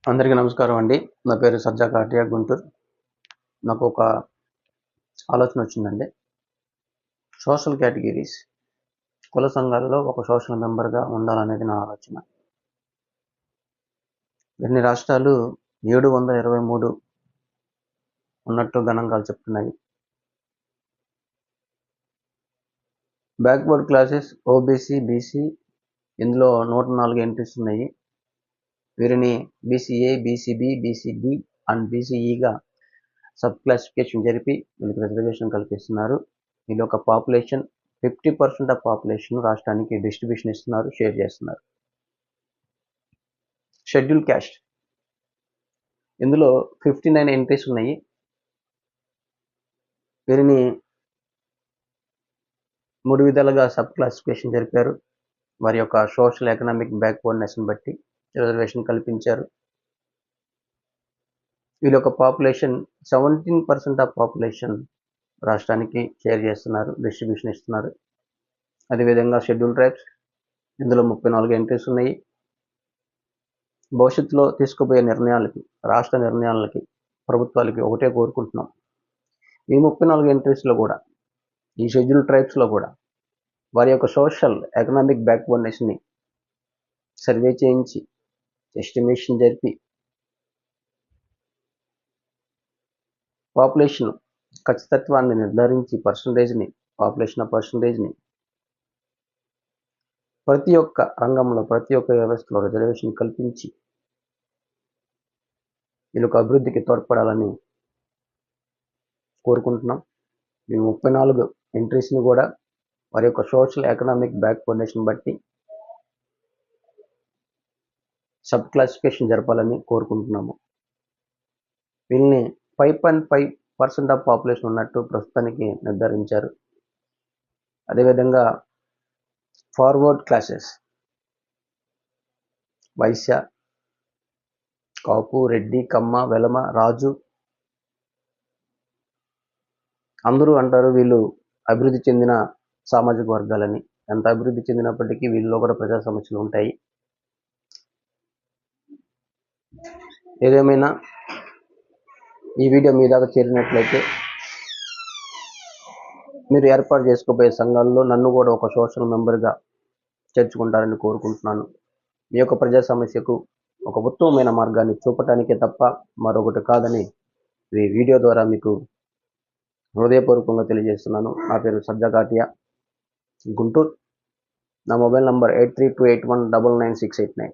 అందరికీ నమస్కారం అండి. నా పేరు సజ్జా కాటియా, గుంటూరు. నాకు ఒక ఆలోచన వచ్చిందండి. సోషల్ కేటగిరీస్, కుల సంఘాలలో ఒక సోషల్ మెంబర్గా ఉండాలనేది నా ఆలోచన. ఎన్ని రాష్ట్రాలు 723 ఉన్నట్టు గణాంకాలు చెప్తున్నాయి. బ్యాక్వర్డ్ క్లాసెస్ ఓబీసీ, బీసీ ఇందులో 104 ఎంట్రీస్ ఉన్నాయి. వీరిని బీసీఏ, బీసీబీ, బీసీడీ అండ్ బీసీఈగా సబ్ క్లాసిఫికేషన్ జరిపి వీళ్ళకి రిజర్వేషన్ కల్పిస్తున్నారు. వీళ్ళ యొక్క పాపులేషన్ 50% ఆఫ్ పాపులేషన్ రాష్ట్రానికి డిస్ట్రిబ్యూషన్ ఇస్తున్నారు, షేర్ చేస్తున్నారు. షెడ్యూల్ క్యాస్ట్ ఇందులో 59 ఎంట్రీస్ ఉన్నాయి. వీరిని 3 విధాలుగా సబ్ క్లాసిఫికేషన్ జరిపారు. వారి యొక్క సోషల్ ఎకనామిక్ బ్యాక్వర్డ్నెస్ని బట్టి రిజర్వేషన్ కల్పించారు. వీళ్ళ యొక్క పాపులేషన్ 17% ఆఫ్ పాపులేషన్ రాష్ట్రానికి షేర్ చేస్తున్నారు, డిస్ట్రిబ్యూషన్ ఇస్తున్నారు. అదేవిధంగా షెడ్యూల్ ట్రైబ్స్ ఇందులో 34 ఎంట్రీస్ ఉన్నాయి. భవిష్యత్తులో తీసుకుపోయే నిర్ణయాలకి, రాష్ట్ర నిర్ణయాలకి, ప్రభుత్వాలకి ఒకటే కోరుకుంటున్నాం. ఈ 34 ఎంట్రీస్లో కూడా, ఈ షెడ్యూల్ ట్రైబ్స్లో కూడా వారి యొక్క సోషల్ ఎకనామిక్ బ్యాక్వర్డ్నెస్ని సర్వే చేయించి, ఎస్టిమేషన్ జరిపి, పాపులేషన్ ఖచ్చితత్వాన్ని నిర్ధారించి పర్సంటేజ్ని ప్రతి ఒక్క రంగంలో, ప్రతి ఒక్క వ్యవస్థలో రిజర్వేషన్ కల్పించి వీళ్ళకు అభివృద్ధికి తోడ్పడాలని కోరుకుంటున్నాం. ఈ 34 ఎంట్రీస్ని కూడా వారి యొక్క సోషల్ ఎకనామిక్ బ్యాక్వర్డ్నెస్ని బట్టి సబ్ క్లాసిఫికేషన్ జరపాలని కోరుకుంటున్నాము. వీళ్ళని 5.5% ఆఫ్ పాపులేషన్ ఉన్నట్టు ప్రస్తుతానికి నిర్ధారించారు. అదేవిధంగా ఫార్వర్డ్ క్లాసెస్ వైశ్య, కాపు, రెడ్డి, కమ్మ, వెలమ, రాజు అందరూ అంటారు వీళ్ళు అభివృద్ధి చెందిన సామాజిక వర్గాలని. ఎంత అభివృద్ధి చెందినప్పటికీ వీళ్ళలో కూడా ప్రజా సమస్యలు ఉంటాయి. ఏదేమైనా ఈ వీడియో మీ దాకా చేరినట్లయితే మీరు ఏర్పాటు చేసుకోబోయే సంఘాల్లో నన్ను కూడా ఒక సోషల్ మెంబర్గా చేర్చుకుంటారని కోరుకుంటున్నాను. మీ యొక్క ప్రజా సమస్యకు ఒక ఉత్తమమైన మార్గాన్ని చూపటానికే తప్ప మరొకటి కాదని ఈ వీడియో ద్వారా మీకు హృదయపూర్వకంగా తెలియజేస్తున్నాను. నా పేరు సజ్జా కాటియా, గుంటూరు. నా మొబైల్ నంబర్ 8328199689.